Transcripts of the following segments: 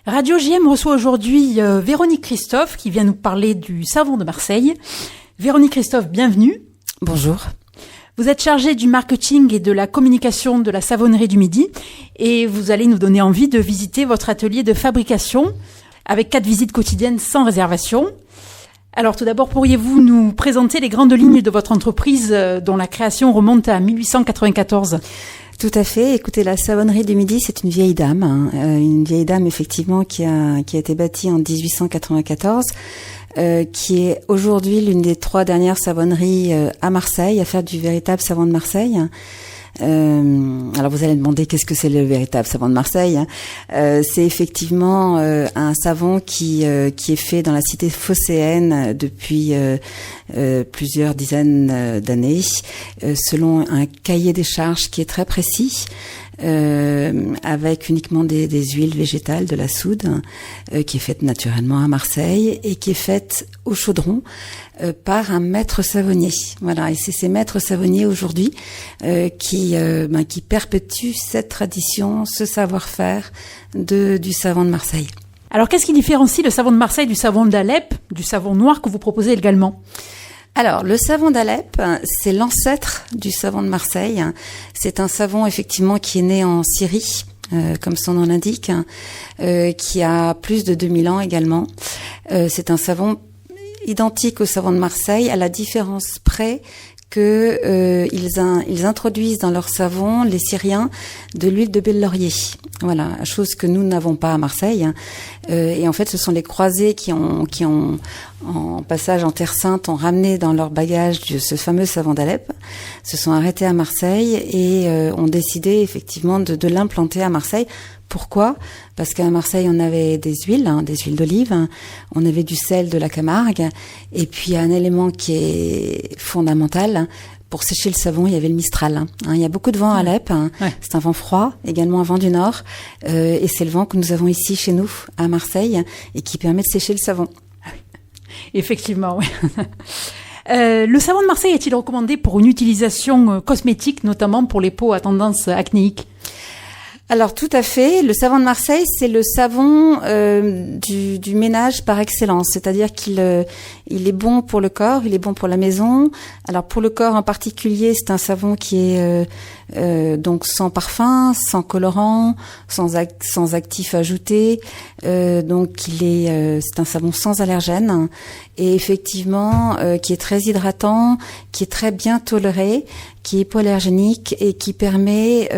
Radio JM reçoit aujourd'hui Véronique Christophe qui vient nous parler du savon de Marseille. Véronique Christophe, bienvenue. Bonjour. Vous êtes chargée du marketing et de la communication de la savonnerie du Midi et vous allez nous donner envie de visiter votre atelier de fabrication avec 4 visites quotidiennes sans réservation. Alors tout d'abord, pourriez-vous nous présenter les grandes lignes de votre entreprise dont la création remonte à 1894 ? Tout à fait. Écoutez, la savonnerie du Midi, c'est une vieille dame, une vieille dame effectivement qui a été bâtie en 1894, qui est aujourd'hui l'une des 3 dernières savonneries à Marseille, à faire du véritable savon de Marseille. Alors vous allez demander qu'est-ce que c'est le véritable savon de Marseille. C'est effectivement un savon qui est fait dans la cité phocéenne depuis plusieurs dizaines d'années, selon un cahier des charges qui est très précis. Avec uniquement des huiles végétales, de la soude, qui est faite naturellement à Marseille et qui est faite au chaudron par un maître savonnier. Voilà, et c'est ces maîtres savonniers aujourd'hui qui perpétuent cette tradition, ce savoir-faire du savon de Marseille. Alors qu'est-ce qui différencie le savon de Marseille du savon d'Alep, du savon noir que vous proposez également ? Alors, le savon d'Alep, c'est l'ancêtre du savon de Marseille. C'est un savon, effectivement, qui est né en Syrie, comme son nom l'indique, qui a plus de 2000 ans également. C'est un savon identique au savon de Marseille, à la différence près que ils introduisent dans leur savon, les Syriens, de l'huile de belle-laurier. Voilà, chose que nous n'avons pas à Marseille. Et en fait, ce sont les croisés qui ont en passage en Terre Sainte, ont ramené dans leur bagage ce fameux savon d'Alep, se sont arrêtés à Marseille et ont décidé effectivement de l'implanter à Marseille. Pourquoi ? Parce qu'à Marseille, on avait des huiles d'olive, on avait du sel de la Camargue, et puis un élément qui est fondamental, pour sécher le savon, il y avait le Mistral. Il y a beaucoup de vent à Alep, ouais. C'est un vent froid, également un vent du nord, et c'est le vent que nous avons ici chez nous, à Marseille, et qui permet de sécher le savon. Effectivement, oui. Le savon de Marseille est-il recommandé pour une utilisation cosmétique, notamment pour les peaux à tendance acnéique ? Alors tout à fait, le savon de Marseille, c'est le savon du ménage par excellence, c'est-à-dire qu'il est bon pour le corps, il est bon pour la maison. Alors pour le corps en particulier, c'est un savon qui est donc sans parfum, sans colorant, sans actifs ajoutés. Donc c'est un savon sans allergènes et effectivement qui est très hydratant, qui est très bien toléré, qui est hypoallergénique et qui permet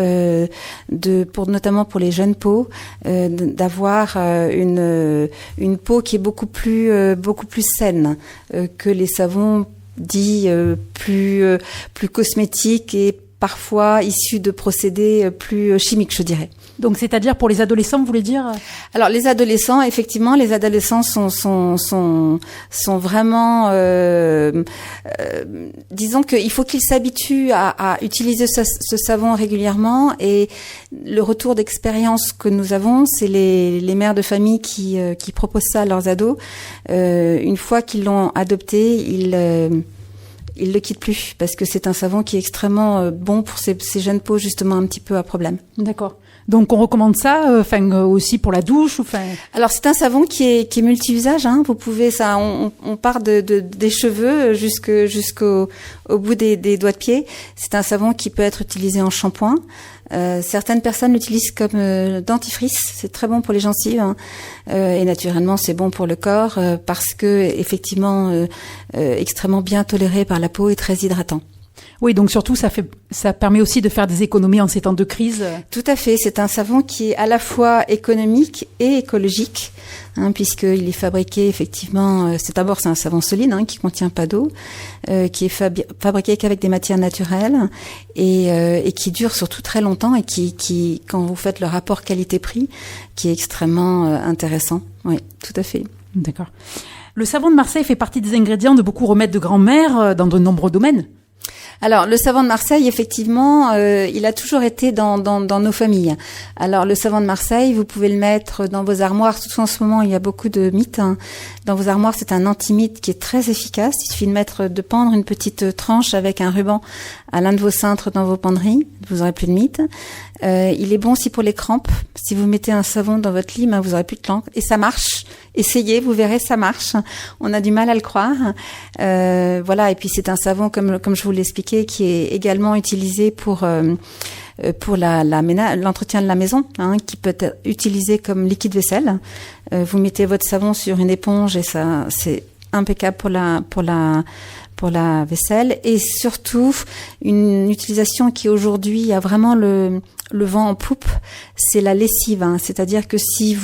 notamment pour les jeunes peaux d'avoir une peau qui est beaucoup plus saine que les savons dits plus cosmétiques et parfois issus de procédés plus chimiques, je dirais. Donc, c'est-à-dire pour les adolescents, vous voulez dire ? Alors, les adolescents, effectivement, sont vraiment, disons qu'il faut qu'ils s'habituent à utiliser ce savon régulièrement. Et le retour d'expérience que nous avons, c'est les mères de famille qui proposent ça à leurs ados. Une fois qu'ils l'ont adopté, ils le quittent plus parce que c'est un savon qui est extrêmement bon pour ces jeunes peaux justement un petit peu à problème. D'accord. Donc on recommande ça, aussi pour la douche, Alors c'est un savon qui est multi-usage. Vous pouvez ça, on part des cheveux jusqu'au bout des doigts de pied. C'est un savon qui peut être utilisé en shampoing. Certaines personnes l'utilisent comme dentifrice. C'est très bon pour les gencives et naturellement c'est bon pour le corps parce que effectivement extrêmement bien toléré par la peau et très hydratant. Oui, donc surtout, ça permet aussi de faire des économies en ces temps de crise. Tout à fait. C'est un savon qui est à la fois économique et écologique, puisqu'il est fabriqué effectivement. C'est un savon solide qui contient pas d'eau, qui est fabriqué qu'avec des matières naturelles et qui dure surtout très longtemps et qui, quand vous faites le rapport qualité-prix, qui est extrêmement intéressant. Oui, tout à fait. D'accord. Le savon de Marseille fait partie des ingrédients de beaucoup remèdes de grand-mère dans de nombreux domaines. Alors, le savon de Marseille, effectivement, il a toujours été dans nos familles. Alors, le savon de Marseille, vous pouvez le mettre dans vos armoires. Surtout en ce moment, il y a beaucoup de mythes. Dans vos armoires, c'est un anti-mythe qui est très efficace. Il suffit de pendre une petite tranche avec un ruban à l'un de vos cintres dans vos penderies. Vous aurez plus de mythes. Il est bon aussi pour les crampes. Si vous mettez un savon dans votre lit, vous aurez plus de crampes. Et ça marche. Essayez, vous verrez, ça marche. On a du mal à le croire. Voilà. Et puis c'est un savon, comme je vous l'expliquais, qui est également utilisé pour l'entretien de la maison, qui peut être utilisé comme liquide vaisselle. Vous mettez votre savon sur une éponge et ça, c'est impeccable pour la vaisselle. Et surtout, une utilisation qui aujourd'hui a vraiment le vent en poupe, c'est la lessive. C'est-à-dire que si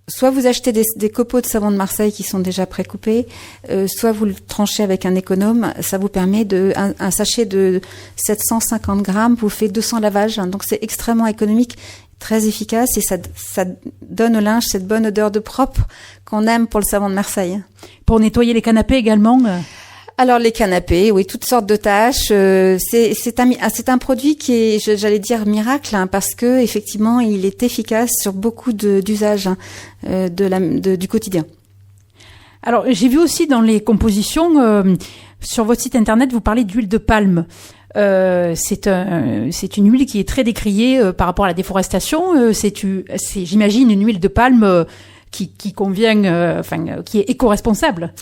soit vous achetez des copeaux de savon de Marseille qui sont déjà précoupés, soit vous le tranchez avec un économe. Ça vous permet un sachet de 750 grammes vous fait 200 lavages. Donc c'est extrêmement économique, très efficace et ça donne au linge cette bonne odeur de propre qu'on aime pour le savon de Marseille. Pour nettoyer les canapés également. Alors les canapés, oui, toutes sortes de tâches. C'est un produit qui est, j'allais dire, miracle, parce que effectivement, il est efficace sur beaucoup d'usages du quotidien. Alors j'ai vu aussi dans les compositions sur votre site internet, vous parlez d'huile de palme. C'est une huile qui est très décriée par rapport à la déforestation. C'est j'imagine une huile de palme qui convient, qui est éco-responsable.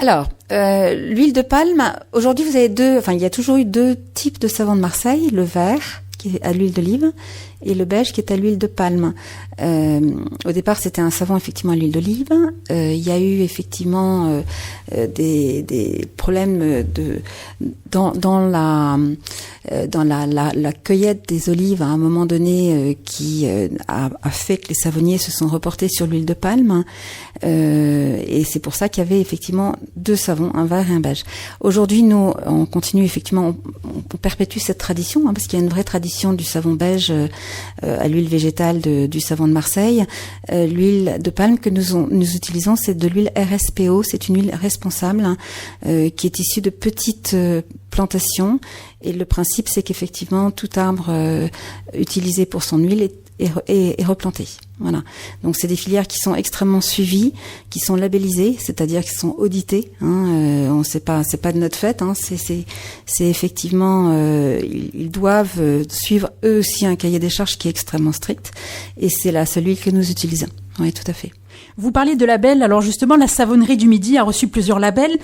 Alors, l'huile de palme, aujourd'hui vous avez il y a toujours eu 2 types de savon de Marseille, le vert qui est à l'huile d'olive et le beige qui est à l'huile de palme. Au départ, c'était un savon effectivement à l'huile d'olive. Il y a eu effectivement des problèmes dans la cueillette des olives à un moment donné qui a fait que les savonniers se sont reportés sur l'huile de palme. Et c'est pour ça qu'il y avait effectivement 2 savons, un vert et un beige. Aujourd'hui, nous, on continue effectivement, on perpétue cette tradition, parce qu'il y a une vraie tradition du savon beige à l'huile végétale du savon de Marseille. L'huile de palme que nous utilisons, c'est de l'huile RSPO, c'est une huile responsable qui est issue de petites plantations. Et le principe, c'est qu'effectivement, tout arbre utilisé pour son huile est replanté. Voilà. Donc c'est des filières qui sont extrêmement suivies, qui sont labellisées, c'est-à-dire qui sont auditées. On sait pas, c'est pas de notre fait. C'est effectivement, ils doivent suivre eux aussi un cahier des charges qui est extrêmement strict. Et c'est la seule huile que nous utilisons. Oui, tout à fait. Vous parlez de labels. Alors justement, la savonnerie du Midi a reçu plusieurs labels,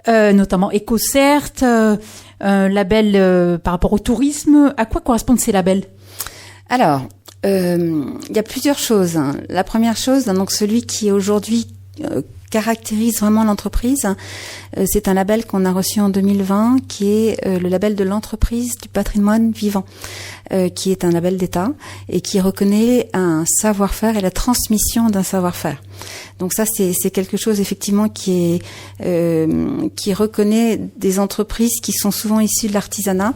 notamment EcoCert, label par rapport au tourisme. À quoi correspondent ces labels ? Alors, il y a plusieurs choses. La première chose, donc celui qui aujourd'hui caractérise vraiment l'entreprise, c'est un label qu'on a reçu en 2020, qui est le label de l'entreprise du patrimoine vivant, qui est un label d'État et qui reconnaît un savoir-faire et la transmission d'un savoir-faire. Donc ça, c'est quelque chose effectivement qui reconnaît des entreprises qui sont souvent issues de l'artisanat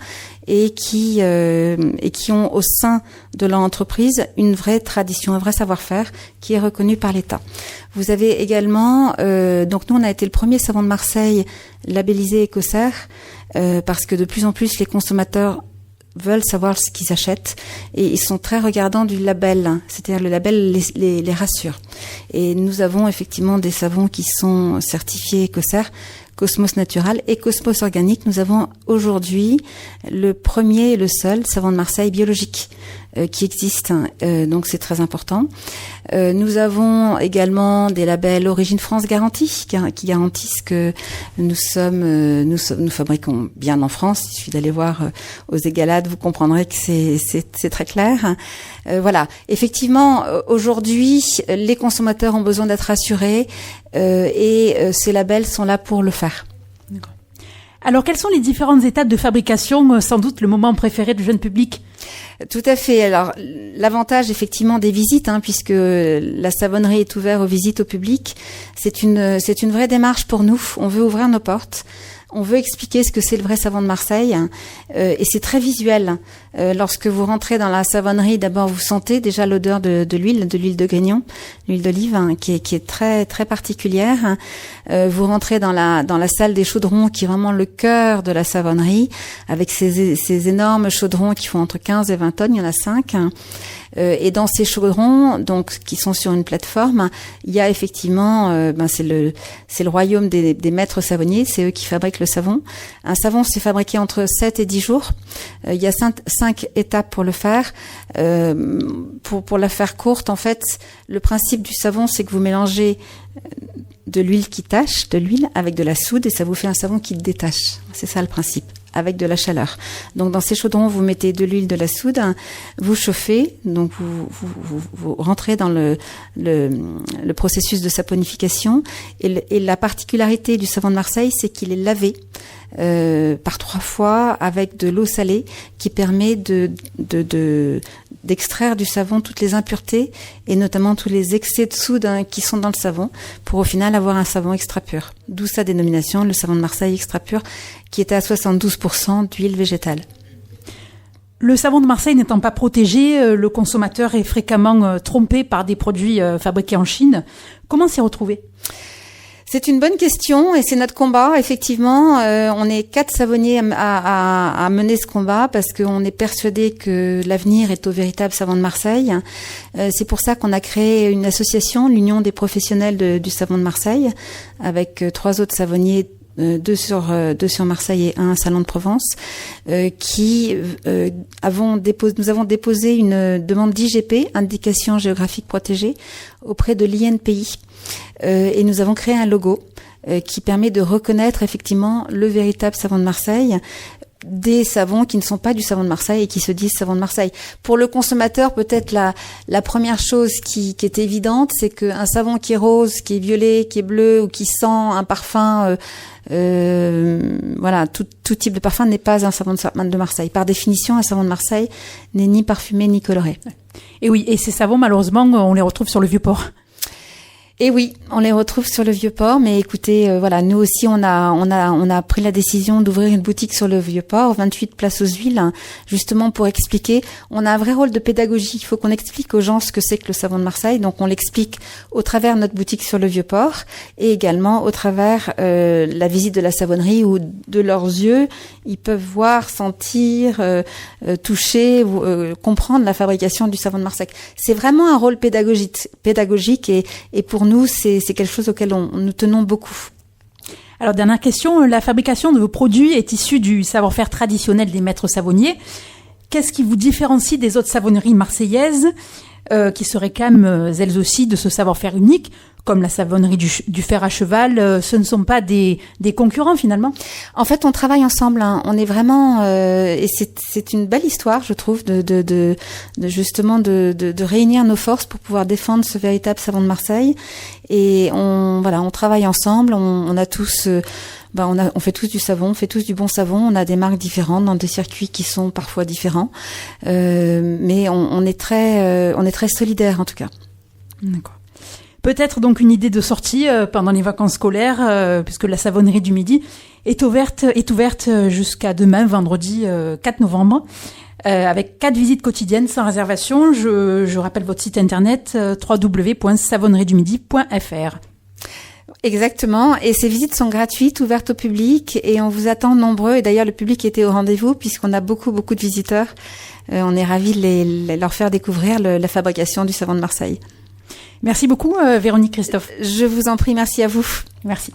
et qui ont au sein de leur entreprise une vraie tradition, un vrai savoir-faire qui est reconnu par l'État. Vous avez également, donc nous on a été le premier savon de Marseille labellisé EcoCert, parce que de plus en plus les consommateurs veulent savoir ce qu'ils achètent et ils sont très regardants du label, c'est-à-dire le label les rassure. Et nous avons effectivement des savons qui sont certifiés EcoCert, Cosmos Natural et Cosmos Organique. Nous avons aujourd'hui le premier et le seul savon de Marseille biologique qui existe, donc c'est très important. Nous avons également des labels Origine France Garantie qui garantissent que nous fabriquons bien en France. Il suffit d'aller voir aux Égalades, vous comprendrez que c'est très clair. Voilà, effectivement, aujourd'hui, les consommateurs ont besoin d'être rassurés et ces labels sont là pour le faire. D'accord. Alors, quelles sont les différentes étapes de fabrication, sans doute le moment préféré du jeune public ? Tout à fait. Alors, l'avantage effectivement des visites, puisque la savonnerie est ouverte aux visites au public, c'est une vraie démarche pour nous. On veut ouvrir nos portes. On veut expliquer ce que c'est le vrai savon de Marseille, et c'est très visuel. Lorsque vous rentrez dans la savonnerie, d'abord vous sentez déjà l'odeur de l'huile de grignon, l'huile d'olive, qui est très très particulière. Vous rentrez dans la salle des chaudrons, qui est vraiment le cœur de la savonnerie, avec ces énormes chaudrons qui font entre 15 et 20 tonnes. Il y en a 5. Et dans ces chaudrons, donc qui sont sur une plateforme, il y a effectivement, c'est le royaume des maîtres savonniers, c'est eux qui fabriquent le savon. Un savon, c'est fabriqué entre 7 et 10 jours. Il y a 5 étapes pour le faire. Pour la faire courte, en fait, le principe du savon, c'est que vous mélangez de l'huile qui tâche, de l'huile avec de la soude, et ça vous fait un savon qui détache. C'est ça le principe, avec de la chaleur. Donc dans ces chaudrons, vous mettez de l'huile, de la soude, vous chauffez, donc vous rentrez dans le processus de saponification. Et la particularité du savon de Marseille, c'est qu'il est lavé par 3 fois avec de l'eau salée qui permet d'extraire du savon toutes les impuretés et notamment tous les excès de soude qui sont dans le savon pour au final avoir un savon extra pur. D'où sa dénomination, le savon de Marseille extra pur, qui est à 72% d'huile végétale. Le savon de Marseille n'étant pas protégé, le consommateur est fréquemment trompé par des produits fabriqués en Chine. Comment s'y retrouver ? C'est une bonne question et c'est notre combat. Effectivement, on est 4 savonniers à mener ce combat parce qu'on est persuadé que l'avenir est au véritable savon de Marseille. C'est pour ça qu'on a créé une association, l'Union des professionnels du savon de Marseille, avec 3 autres savonniers, 2 sur Marseille et 1 à Salon de Provence, nous avons déposé une demande d'IGP, indication géographique protégée, auprès de l'INPI. Et nous avons créé un logo qui permet de reconnaître effectivement le véritable savon de Marseille des savons qui ne sont pas du savon de Marseille et qui se disent savon de Marseille. Pour le consommateur, peut-être la première chose qui est évidente, c'est qu'un savon qui est rose, qui est violet, qui est bleu ou qui sent un parfum, tout type de parfum n'est pas un savon de Marseille. Par définition, un savon de Marseille n'est ni parfumé ni coloré. Et oui, et ces savons, malheureusement, on les retrouve sur le Vieux-Port. Et oui, on les retrouve sur le Vieux-Port, mais écoutez, nous aussi on a pris la décision d'ouvrir une boutique sur le Vieux-Port, 28 place aux Huiles, justement pour expliquer. On a un vrai rôle de pédagogie. Il faut qu'on explique aux gens ce que c'est que le savon de Marseille. Donc on l'explique au travers de notre boutique sur le Vieux-Port et également au travers la visite de la savonnerie où de leurs yeux ils peuvent voir, sentir, toucher, comprendre la fabrication du savon de Marseille. C'est vraiment un rôle pédagogique et pour nous, c'est quelque chose auquel nous tenons beaucoup. Alors, dernière question, la fabrication de vos produits est issue du savoir-faire traditionnel des maîtres savonniers. Qu'est-ce qui vous différencie des autres savonneries marseillaises qui seraient quand même, elles aussi, de ce savoir-faire unique, comme la savonnerie du fer à cheval, ce ne sont pas des concurrents finalement? En fait, on travaille ensemble. On est vraiment et c'est une belle histoire, je trouve, de justement de réunir nos forces pour pouvoir défendre ce véritable savon de Marseille. Et on travaille ensemble. On a tous on fait tous du savon, on fait tous du bon savon. On a des marques différentes dans des circuits qui sont parfois différents, mais on est très solidaires en tout cas. D'accord. Peut-être donc une idée de sortie pendant les vacances scolaires, puisque la savonnerie du Midi est ouverte jusqu'à demain, vendredi 4 novembre, avec 4 visites quotidiennes sans réservation. Je rappelle votre site internet www.savonneriedumidi.fr. Exactement, et ces visites sont gratuites, ouvertes au public, et on vous attend nombreux. Et d'ailleurs, le public était au rendez-vous puisqu'on a beaucoup de visiteurs. On est ravis de leur faire découvrir la fabrication du savon de Marseille. Merci beaucoup, Véronique Christophe. Je vous en prie, merci à vous. Merci.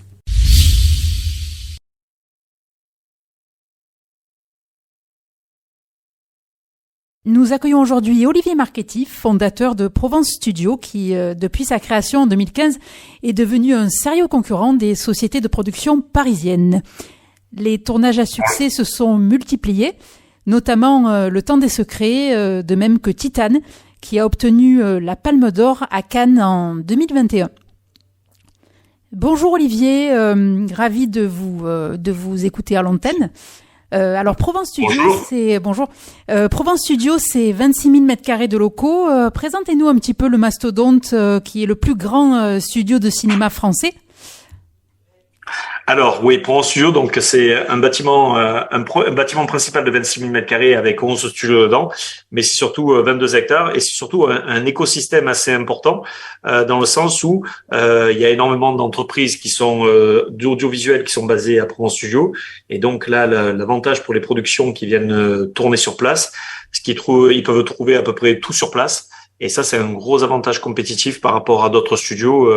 Nous accueillons aujourd'hui Olivier Marchetti, fondateur de Provence Studio, qui, depuis sa création en 2015, est devenu un sérieux concurrent des sociétés de production parisiennes. Les tournages à succès se sont multipliés, notamment Le Temps des Secrets, de même que Titane, qui a obtenu la Palme d'Or à Cannes en 2021. Bonjour Olivier, ravi de vous écouter à l'antenne. Alors Provence Studio, Provence Studio, c'est 26 000 m² de locaux. Présentez-nous un petit peu le mastodonte qui est le plus grand studio de cinéma français. Alors oui, Provence Studio, donc c'est un bâtiment principal de 26 000 m² avec 11 studios dedans, mais c'est surtout 22 hectares et c'est surtout un écosystème assez important dans le sens où il y a énormément d'entreprises qui sont d'audiovisuels qui sont basées à Provence Studio et donc là l'avantage pour les productions qui viennent tourner sur place, ils peuvent trouver à peu près tout sur place. Et ça, c'est un gros avantage compétitif par rapport à d'autres studios.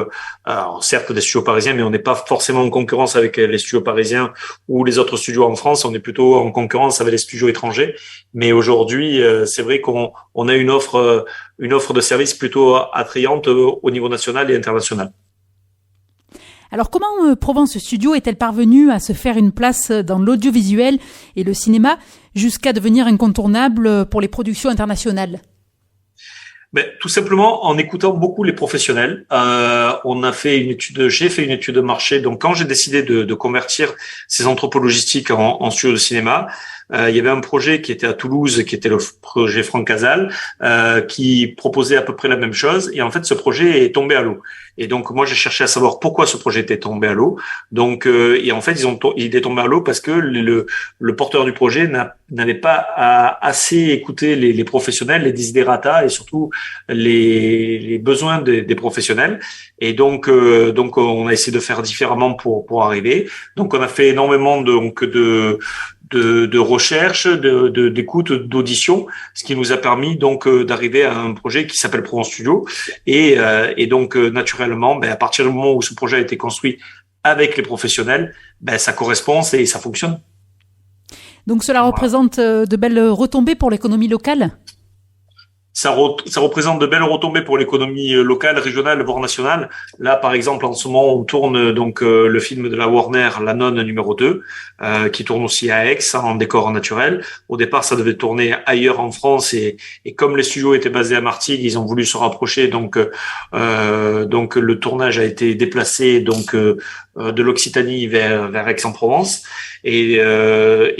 Alors, certes, des studios parisiens, mais on n'est pas forcément en concurrence avec les studios parisiens ou les autres studios en France. On est plutôt en concurrence avec les studios étrangers. Mais aujourd'hui, c'est vrai qu'on a une offre de service plutôt attrayante au niveau national et international. Alors comment Provence Studio est-elle parvenue à se faire une place dans l'audiovisuel et le cinéma jusqu'à devenir incontournable pour les productions internationales ? Tout simplement en écoutant beaucoup les professionnels. J'ai fait une étude de marché. Donc, quand j'ai décidé de convertir ces entrepôts logistiques en studio de cinéma, il y avait un projet qui était à Toulouse, qui était le projet Franck Casal, qui proposait à peu près la même chose. Et en fait, ce projet est tombé à l'eau. Et donc, moi, j'ai cherché à savoir pourquoi ce projet était tombé à l'eau. Donc, et en fait, il est tombé à l'eau parce que le porteur du projet n'avait pas assez écouté les professionnels, les desiderata et surtout les besoins des professionnels. Et donc, on a essayé de faire différemment pour arriver. Donc, on a fait énormément de recherche, d'écoute, d'audition, ce qui nous a permis donc d'arriver à un projet qui s'appelle Provence Studio. Et donc naturellement, à partir du moment où ce projet a été construit avec les professionnels, ça correspond et ça fonctionne. Donc cela représente de belles retombées pour l'économie locale ? Ça représente de belles retombées pour l'économie locale, régionale, voire nationale. Là, par exemple, en ce moment, on tourne donc le film de la Warner, La Nonne numéro 2, qui tourne aussi à Aix, en décor naturel. Au départ, ça devait tourner ailleurs en France et comme les studios étaient basés à Martigues, ils ont voulu se rapprocher. Donc le tournage a été déplacé de l'Occitanie vers Aix-en-Provence. Et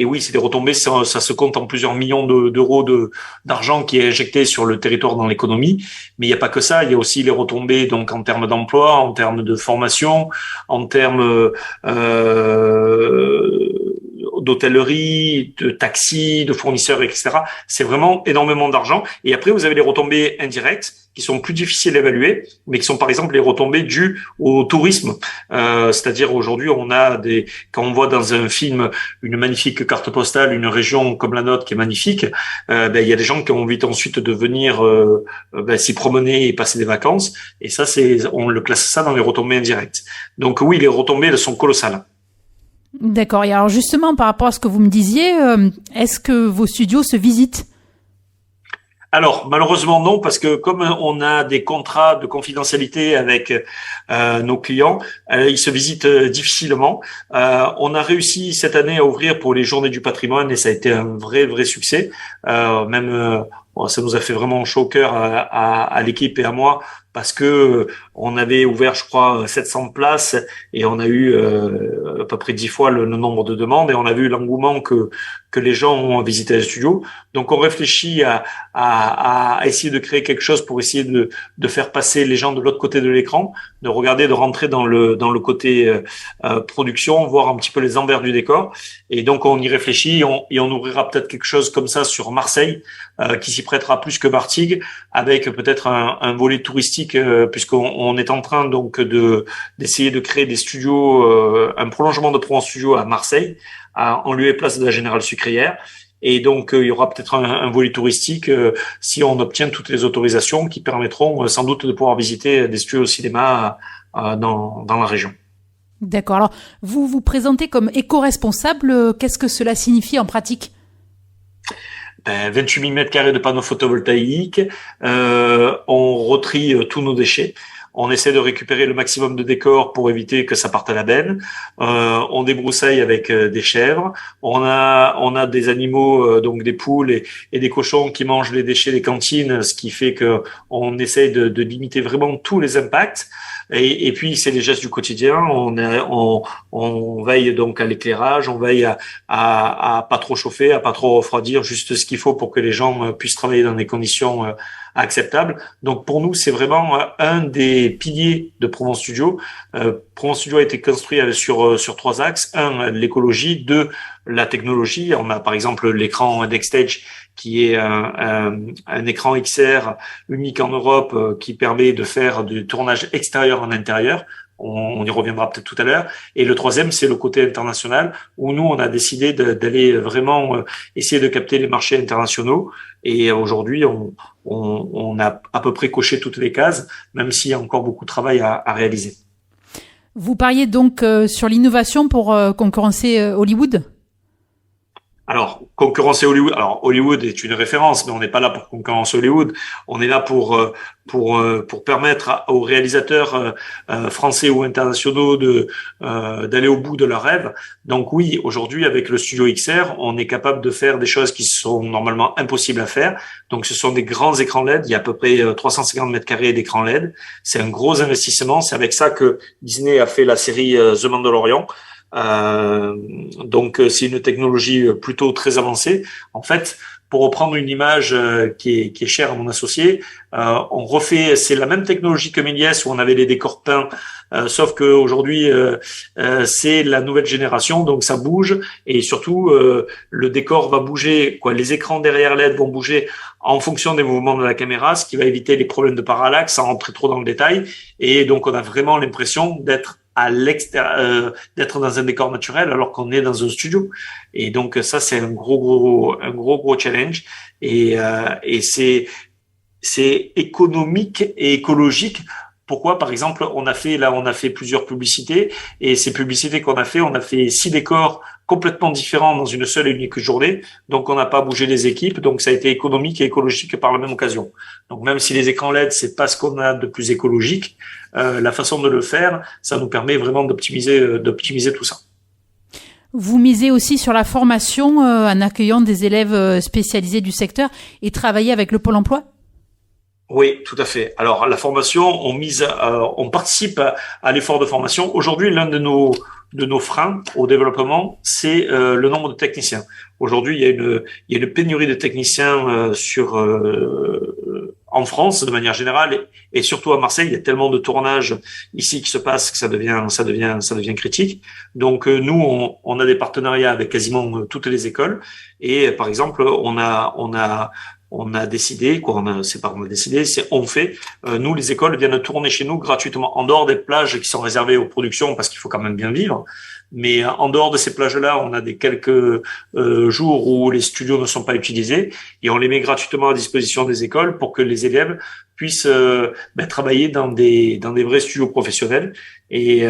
oui, c'est des retombées, ça se compte en plusieurs millions d'euros d'argent qui est injecté sur le territoire dans l'économie. Mais il n'y a pas que ça, il y a aussi les retombées donc en termes d'emploi, en termes de formation, en termes d'hôtellerie, de taxis, de fournisseurs, etc. C'est vraiment énormément d'argent. Et après, vous avez les retombées indirectes qui sont plus difficiles à évaluer, mais qui sont par exemple les retombées dues au tourisme. C'est-à-dire aujourd'hui, quand on voit dans un film une magnifique carte postale, une région comme la nôtre qui est magnifique, il y a des gens qui ont envie ensuite de venir s'y promener et passer des vacances. Et ça, on le classe ça dans les retombées indirectes. Donc oui, les retombées, elles sont colossales. D'accord. Et alors justement, par rapport à ce que vous me disiez, est-ce que vos studios se visitent ? Alors, malheureusement, non, parce que comme on a des contrats de confidentialité avec nos clients, ils se visitent difficilement. On a réussi cette année à ouvrir pour les Journées du patrimoine et ça a été un vrai succès. Ça nous a fait vraiment chaud au cœur à l'équipe et à moi parce que on avait ouvert, je crois, 700 places et on a eu à peu près 10 fois le nombre de demandes et on a vu l'engouement que les gens ont visité le studio. Donc on réfléchit à essayer de créer quelque chose pour essayer de faire passer les gens de l'autre côté de l'écran, de rentrer dans le côté production, voir un petit peu les envers du décor. Et donc on y réfléchit et on ouvrira peut-être quelque chose comme ça sur Marseille, qui s'y prêtera plus que Martigues, avec peut-être un volet touristique, puisqu'on est en train donc d'essayer de créer des studios, un prolongement de Provence Studio à Marseille, en lieu et place de la Générale Sucrière. Et donc, il y aura peut-être un volet touristique si on obtient toutes les autorisations qui permettront sans doute de pouvoir visiter des studios au cinéma dans la région. D'accord. Alors, vous vous présentez comme éco-responsable. Qu'est-ce que cela signifie en pratique ? 28 000 m² de panneaux photovoltaïques. On retrie tous nos déchets. On essaie de récupérer le maximum de décors pour éviter que ça parte à la benne. On débroussaille avec des chèvres. On a des animaux, donc des poules et des cochons qui mangent les déchets des cantines, ce qui fait que on essaie de limiter vraiment tous les impacts. Et puis c'est les gestes du quotidien. On veille donc à l'éclairage, on veille à pas trop chauffer, à pas trop refroidir, juste ce qu'il faut pour que les gens puissent travailler dans des conditions acceptable. Donc pour nous, c'est vraiment un des piliers de Provence Studio. Provence Studio a été construit sur 3 axes. 1, l'écologie. 2, la technologie. On a par exemple l'écran Dexstage qui est un écran XR unique en Europe qui permet de faire du tournage extérieur en intérieur. On y reviendra peut-être tout à l'heure. Et le 3e, c'est le côté international, où nous, on a décidé d'aller vraiment essayer de capter les marchés internationaux. Et aujourd'hui, on a à peu près coché toutes les cases, même s'il y a encore beaucoup de travail à réaliser. Vous pariez donc sur l'innovation pour concurrencer Hollywood ? Alors, concurrencer Hollywood. Alors, Hollywood est une référence, mais on n'est pas là pour concurrencer Hollywood. On est là pour permettre aux réalisateurs français ou internationaux d'aller au bout de leurs rêves. Donc oui, aujourd'hui, avec le Studio XR, on est capable de faire des choses qui sont normalement impossibles à faire. Donc, ce sont des grands écrans LED. Il y a à peu près 350 mètres carrés d'écrans LED. C'est un gros investissement. C'est avec ça que Disney a fait la série The Mandalorian. Donc c'est une technologie plutôt très avancée. En fait, pour reprendre une image qui est chère à mon associé, c'est la même technologie que Méliès où on avait les décors peints, sauf que aujourd'hui c'est la nouvelle génération, donc ça bouge et surtout le décor va bouger, les écrans derrière LED vont bouger en fonction des mouvements de la caméra, ce qui va éviter les problèmes de parallaxe sans rentrer trop dans le détail, et donc on a vraiment l'impression d'être à l'extérieur, d'être dans un décor naturel alors qu'on est dans un studio. Et donc ça c'est un gros challenge, et c'est économique et écologique. Pourquoi? Par exemple, on a fait plusieurs publicités, et ces publicités qu'on a fait, on a fait 6 décors complètement différents dans une seule et unique journée. Donc, on n'a pas bougé les équipes. Donc, ça a été économique et écologique par la même occasion. Donc, même si les écrans LED, c'est pas ce qu'on a de plus écologique, la façon de le faire, ça nous permet vraiment d'optimiser tout ça. Vous misez aussi sur la formation en accueillant des élèves spécialisés du secteur et travaillez avec le Pôle emploi ? Oui, tout à fait. Alors, la formation, on participe à l'effort de formation. Aujourd'hui, l'un de nos freins au développement, c'est le nombre de techniciens. Aujourd'hui, il y a une pénurie de techniciens en France de manière générale, et surtout à Marseille. Il y a tellement de tournages ici qui se passent que ça devient critique. Donc nous, on a des partenariats avec quasiment toutes les écoles, et par exemple, on a décidé, nous, les écoles viennent tourner chez nous gratuitement, en dehors des plages qui sont réservées aux productions, parce qu'il faut quand même bien vivre. Mais en dehors de ces plages-là, on a des quelques jours où les studios ne sont pas utilisés, et on les met gratuitement à disposition des écoles pour que les élèves puissent travailler dans des vrais studios professionnels et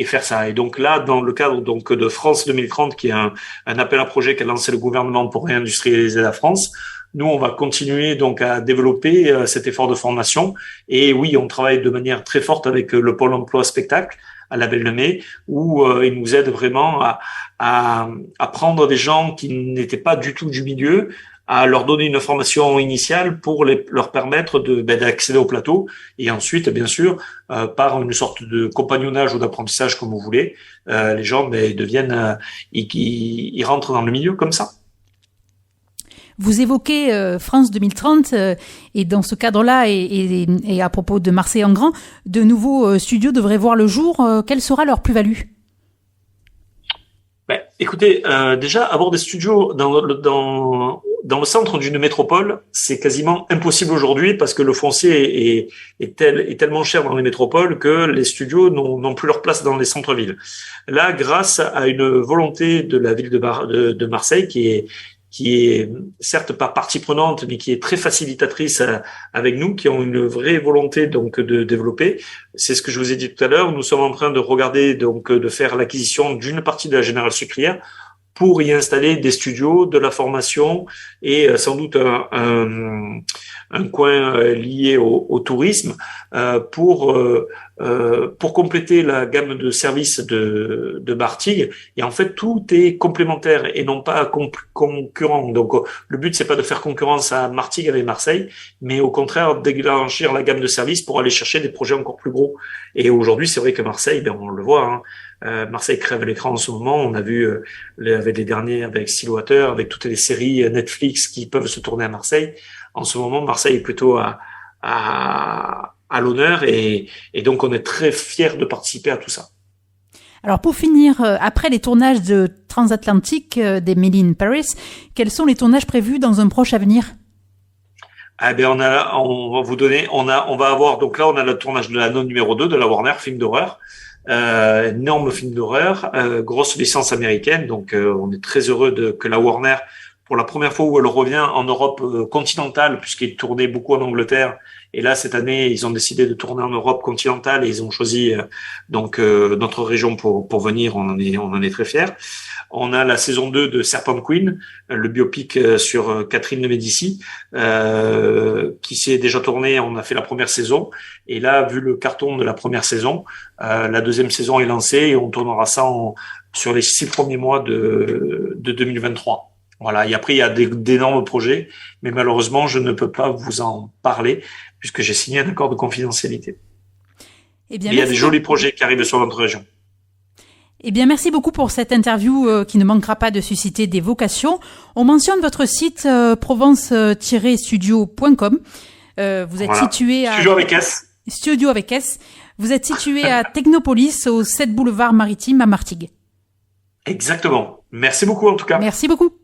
faire ça. Et donc là, dans le cadre donc de France 2030, qui est un appel à projet qu'a lancé le gouvernement pour réindustrialiser la France, nous, on va continuer donc à développer cet effort de formation. Et oui, on travaille de manière très forte avec le Pôle emploi spectacle à la Belle-de-Mai, où il nous aide vraiment à prendre des gens qui n'étaient pas du tout du milieu, à leur donner une formation initiale pour leur permettre d'accéder au plateau, et ensuite, bien sûr, par une sorte de compagnonnage ou d'apprentissage, comme vous voulez, les gens ils rentrent dans le milieu comme ça. Vous évoquez France 2030 et dans ce cadre-là et à propos de Marseille en grand, de nouveaux studios devraient voir le jour. Quelle sera leur plus-value ? Écoutez, déjà avoir des studios dans le centre d'une métropole, c'est quasiment impossible aujourd'hui parce que le foncier est tellement cher dans les métropoles que les studios n'ont plus leur place dans les centres-villes. Là, grâce à une volonté de la ville de Marseille qui est certes pas partie prenante, mais qui est très facilitatrice avec nous, qui ont une vraie volonté donc de développer. C'est ce que je vous ai dit tout à l'heure. Nous sommes en train de regarder donc de faire l'acquisition d'une partie de la Générale Sucrière pour y installer des studios, de la formation et sans doute un coin lié au tourisme pour compléter la gamme de services de Martigues. Et en fait, tout est complémentaire et non pas concurrent. Donc, le but, c'est pas de faire concurrence à Martigues avec Marseille, mais au contraire, d'élargir la gamme de services pour aller chercher des projets encore plus gros. Et aujourd'hui, c'est vrai que Marseille, on le voit, Marseille crève l'écran en ce moment. On a vu avec les derniers, avec Stillwater, avec toutes les séries Netflix qui peuvent se tourner à Marseille. En ce moment, Marseille est plutôt à l'honneur et donc on est très fiers de participer à tout ça. Alors pour finir, après les tournages de Transatlantique d'Emily in Paris, quels sont les tournages prévus dans un proche avenir ? On va vous donner, on va avoir, donc là on a le tournage de l'anneau numéro 2 de la Warner, film d'horreur. Énorme film d'horreur, grosse licence américaine, donc on est très heureux que la Warner pour la première fois où elle revient en Europe continentale, puisqu'il tournait beaucoup en Angleterre. Et là, cette année, ils ont décidé de tourner en Europe continentale et ils ont choisi notre région pour venir. On en est très fiers. On a la saison 2 de Serpent Queen, le biopic sur Catherine de Médicis, qui s'est déjà tourné. On a fait la première saison. Et là, vu le carton de la première saison, la deuxième saison est lancée et on tournera ça sur les 6 premiers mois de 2023. Voilà. Et après, il y a d'énormes projets, mais malheureusement, je ne peux pas vous en parler puisque j'ai signé un accord de confidentialité. Eh bien, il y a des jolis projets qui arrivent sur notre région. Eh bien, merci beaucoup pour cette interview qui ne manquera pas de susciter des vocations. On mentionne votre site provence-studio.com. Vous êtes situé à... Studio avec S. Studio avec S. Vous êtes situé à Technopolis, au 7 boulevard Maritime à Martigues. Exactement. Merci beaucoup en tout cas. Merci beaucoup.